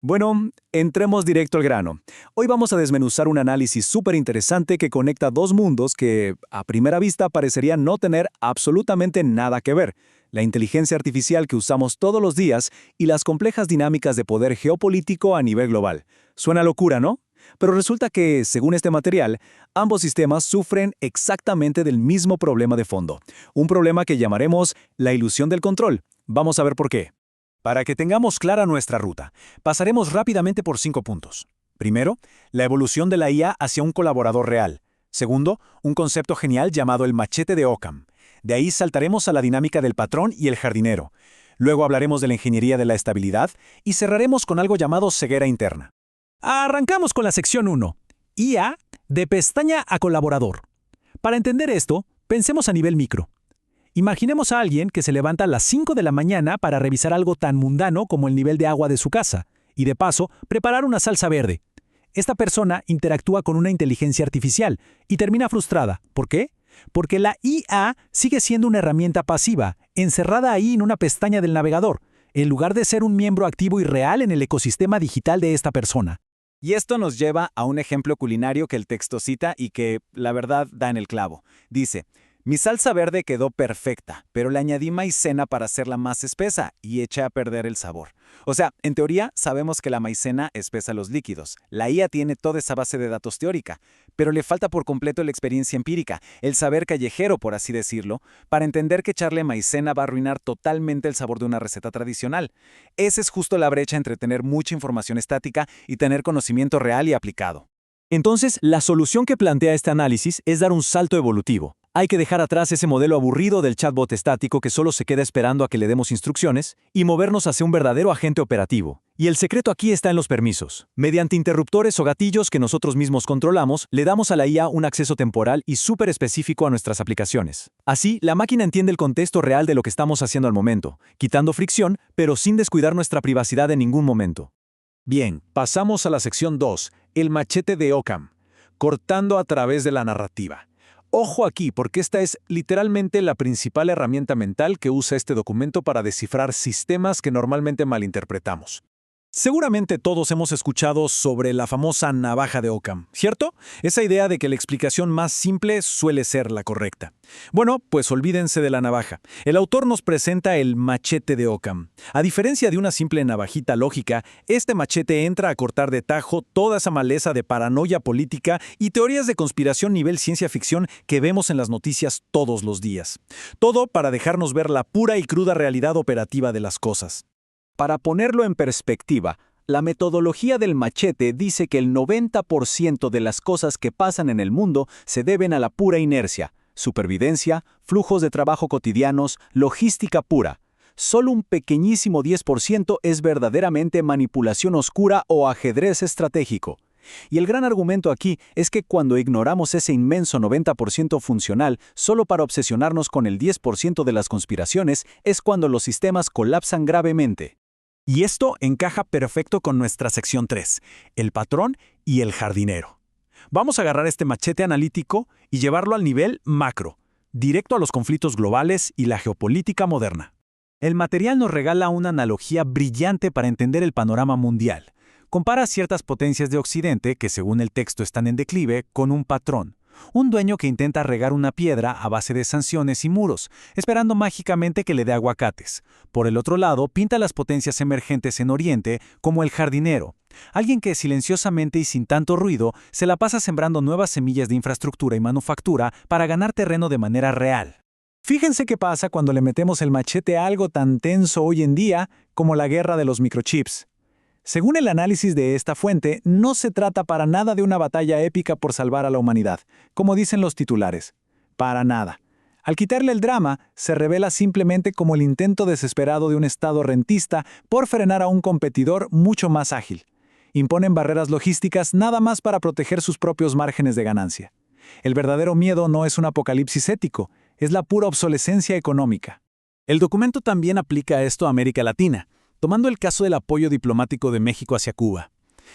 Bueno, entremos directo al grano. Hoy vamos a desmenuzar un análisis súper interesante que conecta dos mundos que, a primera vista, parecerían no tener absolutamente nada que ver: la inteligencia artificial que usamos todos los días y las complejas dinámicas de poder geopolítico a nivel global. Suena locura, ¿no? Pero resulta que, según este material, ambos sistemas sufren exactamente del mismo problema de fondo. Un problema que llamaremos la ilusión del control. Vamos a ver por qué. Para que tengamos clara nuestra ruta, pasaremos rápidamente por 5 puntos. Primero, la evolución de la IA hacia un colaborador real. Segundo, un concepto genial llamado el machete de Occam. De ahí saltaremos a la dinámica del patrón y el jardinero. Luego hablaremos de la ingeniería de la estabilidad y cerraremos con algo llamado ceguera interna. Arrancamos con la sección 1, IA de pestaña a colaborador. Para entender esto, pensemos a nivel micro. Imaginemos a alguien que se levanta a las 5 de la mañana para revisar algo tan mundano como el nivel de agua de su casa y, de paso, preparar una salsa verde. Esta persona interactúa con una inteligencia artificial y termina frustrada. ¿Por qué? Porque la IA sigue siendo una herramienta pasiva, encerrada ahí en una pestaña del navegador, en lugar de ser un miembro activo y real en el ecosistema digital de esta persona. Y esto nos lleva a un ejemplo culinario que el texto cita y que, la verdad, da en el clavo. Dice: mi salsa verde quedó perfecta, pero le añadí maicena para hacerla más espesa y eché a perder el sabor. O sea, en teoría sabemos que la maicena espesa los líquidos. La IA tiene toda esa base de datos teórica, pero le falta por completo la experiencia empírica, el saber callejero, por así decirlo, para entender que echarle maicena va a arruinar totalmente el sabor de una receta tradicional. Esa es justo la brecha entre tener mucha información estática y tener conocimiento real y aplicado. Entonces, la solución que plantea este análisis es dar un salto evolutivo. Hay que dejar atrás ese modelo aburrido del chatbot estático que solo se queda esperando a que le demos instrucciones y movernos hacia un verdadero agente operativo. Y el secreto aquí está en los permisos. Mediante interruptores o gatillos que nosotros mismos controlamos, le damos a la IA un acceso temporal y súper específico a nuestras aplicaciones. Así, la máquina entiende el contexto real de lo que estamos haciendo al momento, quitando fricción, pero sin descuidar nuestra privacidad en ningún momento. Bien, pasamos a la sección 2, el machete de Occam, cortando a través de la narrativa. Ojo aquí, porque esta es literalmente la principal herramienta mental que usa este documento para descifrar sistemas que normalmente malinterpretamos. Seguramente todos hemos escuchado sobre la famosa navaja de Occam, ¿cierto? Esa idea de que la explicación más simple suele ser la correcta. Bueno, pues olvídense de la navaja. El autor nos presenta el machete de Occam. A diferencia de una simple navajita lógica, este machete entra a cortar de tajo toda esa maleza de paranoia política y teorías de conspiración nivel ciencia ficción que vemos en las noticias todos los días. Todo para dejarnos ver la pura y cruda realidad operativa de las cosas. Para ponerlo en perspectiva, la metodología del machete dice que el 90% de las cosas que pasan en el mundo se deben a la pura inercia, supervivencia, flujos de trabajo cotidianos, logística pura. Solo un pequeñísimo 10% es verdaderamente manipulación oscura o ajedrez estratégico. Y el gran argumento aquí es que cuando ignoramos ese inmenso 90% funcional solo para obsesionarnos con el 10% de las conspiraciones, es cuando los sistemas colapsan gravemente. Y esto encaja perfecto con nuestra sección 3, el patrón y el jardinero. Vamos a agarrar este machete analítico y llevarlo al nivel macro, directo a los conflictos globales y la geopolítica moderna. El material nos regala una analogía brillante para entender el panorama mundial. Compara ciertas potencias de Occidente, que según el texto están en declive, con un patrón. Un dueño que intenta regar una piedra a base de sanciones y muros, esperando mágicamente que le dé aguacates. Por el otro lado, pinta las potencias emergentes en Oriente como el jardinero, alguien que silenciosamente y sin tanto ruido se la pasa sembrando nuevas semillas de infraestructura y manufactura para ganar terreno de manera real. Fíjense qué pasa cuando le metemos el machete a algo tan tenso hoy en día como la guerra de los microchips. Según el análisis de esta fuente, no se trata para nada de una batalla épica por salvar a la humanidad, como dicen los titulares. Para nada. Al quitarle el drama, se revela simplemente como el intento desesperado de un Estado rentista por frenar a un competidor mucho más ágil. Imponen barreras logísticas nada más para proteger sus propios márgenes de ganancia. El verdadero miedo no es un apocalipsis ético, es la pura obsolescencia económica. El documento también aplica esto a América Latina, tomando el caso del apoyo diplomático de México hacia Cuba.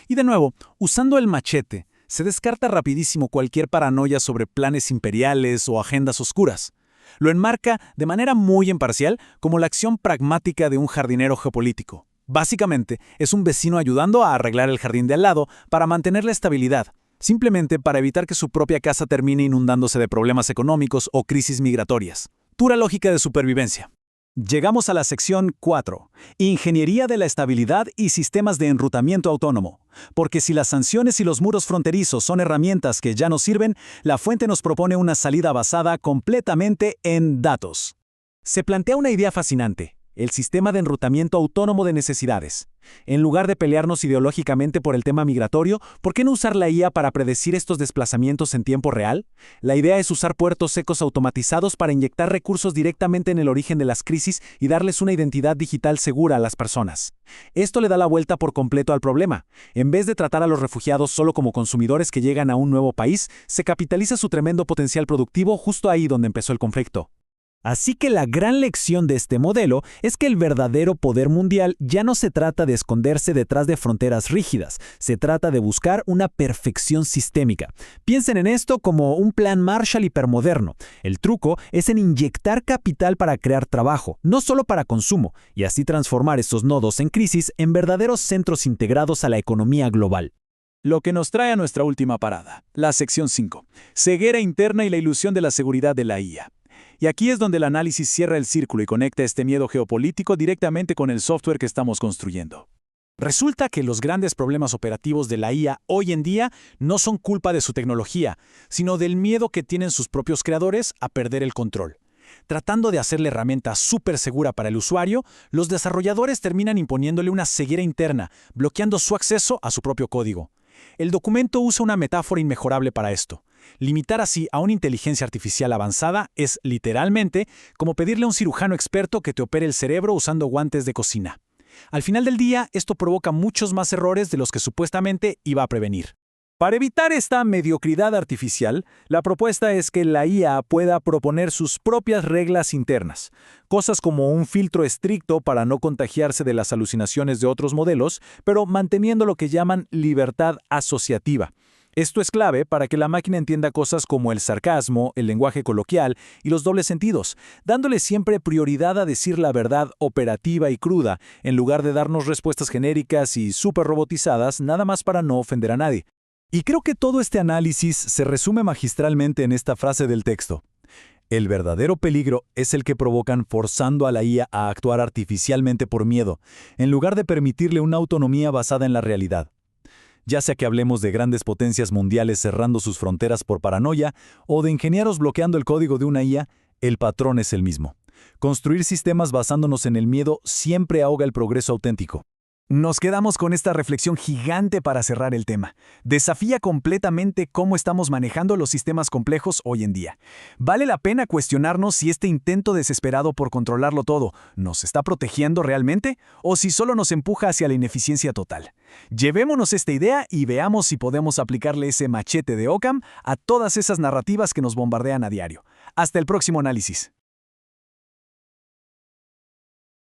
Y de nuevo, usando el machete, se descarta rapidísimo cualquier paranoia sobre planes imperiales o agendas oscuras. Lo enmarca de manera muy imparcial como la acción pragmática de un jardinero geopolítico. Básicamente, es un vecino ayudando a arreglar el jardín de al lado para mantener la estabilidad, simplemente para evitar que su propia casa termine inundándose de problemas económicos o crisis migratorias. Pura lógica de supervivencia. Llegamos a la sección 4, Ingeniería de la estabilidad y sistemas de enrutamiento autónomo. Porque si las sanciones y los muros fronterizos son herramientas que ya no sirven, la fuente nos propone una salida basada completamente en datos. Se plantea una idea fascinante: el sistema de enrutamiento autónomo de necesidades. En lugar de pelearnos ideológicamente por el tema migratorio, ¿por qué no usar la IA para predecir estos desplazamientos en tiempo real? La idea es usar puertos secos automatizados para inyectar recursos directamente en el origen de las crisis y darles una identidad digital segura a las personas. Esto le da la vuelta por completo al problema. En vez de tratar a los refugiados solo como consumidores que llegan a un nuevo país, se capitaliza su tremendo potencial productivo justo ahí donde empezó el conflicto. Así que la gran lección de este modelo es que el verdadero poder mundial ya no se trata de esconderse detrás de fronteras rígidas, se trata de buscar una perfección sistémica. Piensen en esto como un plan Marshall hipermoderno. El truco es en inyectar capital para crear trabajo, no solo para consumo, y así transformar estos nodos en crisis en verdaderos centros integrados a la economía global. Lo que nos trae a nuestra última parada, la sección 5, ceguera interna y la ilusión de la seguridad de la IA. Y aquí es donde el análisis cierra el círculo y conecta este miedo geopolítico directamente con el software que estamos construyendo. Resulta que los grandes problemas operativos de la IA hoy en día no son culpa de su tecnología, sino del miedo que tienen sus propios creadores a perder el control. Tratando de hacer la herramienta súper segura para el usuario, los desarrolladores terminan imponiéndole una ceguera interna, bloqueando su acceso a su propio código. El documento usa una metáfora inmejorable para esto. Limitar así a una inteligencia artificial avanzada es, literalmente, como pedirle a un cirujano experto que te opere el cerebro usando guantes de cocina. Al final del día, esto provoca muchos más errores de los que supuestamente iba a prevenir. Para evitar esta mediocridad artificial, la propuesta es que la IA pueda proponer sus propias reglas internas, cosas como un filtro estricto para no contagiarse de las alucinaciones de otros modelos, pero manteniendo lo que llaman libertad asociativa. Esto es clave para que la máquina entienda cosas como el sarcasmo, el lenguaje coloquial y los dobles sentidos, dándole siempre prioridad a decir la verdad operativa y cruda, en lugar de darnos respuestas genéricas y súper robotizadas nada más para no ofender a nadie. Y creo que todo este análisis se resume magistralmente en esta frase del texto. El verdadero peligro es el que provocan forzando a la IA a actuar artificialmente por miedo, en lugar de permitirle una autonomía basada en la realidad. Ya sea que hablemos de grandes potencias mundiales cerrando sus fronteras por paranoia o de ingenieros bloqueando el código de una IA, el patrón es el mismo. Construir sistemas basándonos en el miedo siempre ahoga el progreso auténtico. Nos quedamos con esta reflexión gigante para cerrar el tema. Desafía completamente cómo estamos manejando los sistemas complejos hoy en día. ¿Vale la pena cuestionarnos si este intento desesperado por controlarlo todo nos está protegiendo realmente o si solo nos empuja hacia la ineficiencia total? Llevémonos esta idea y veamos si podemos aplicarle ese machete de Occam a todas esas narrativas que nos bombardean a diario. Hasta el próximo análisis.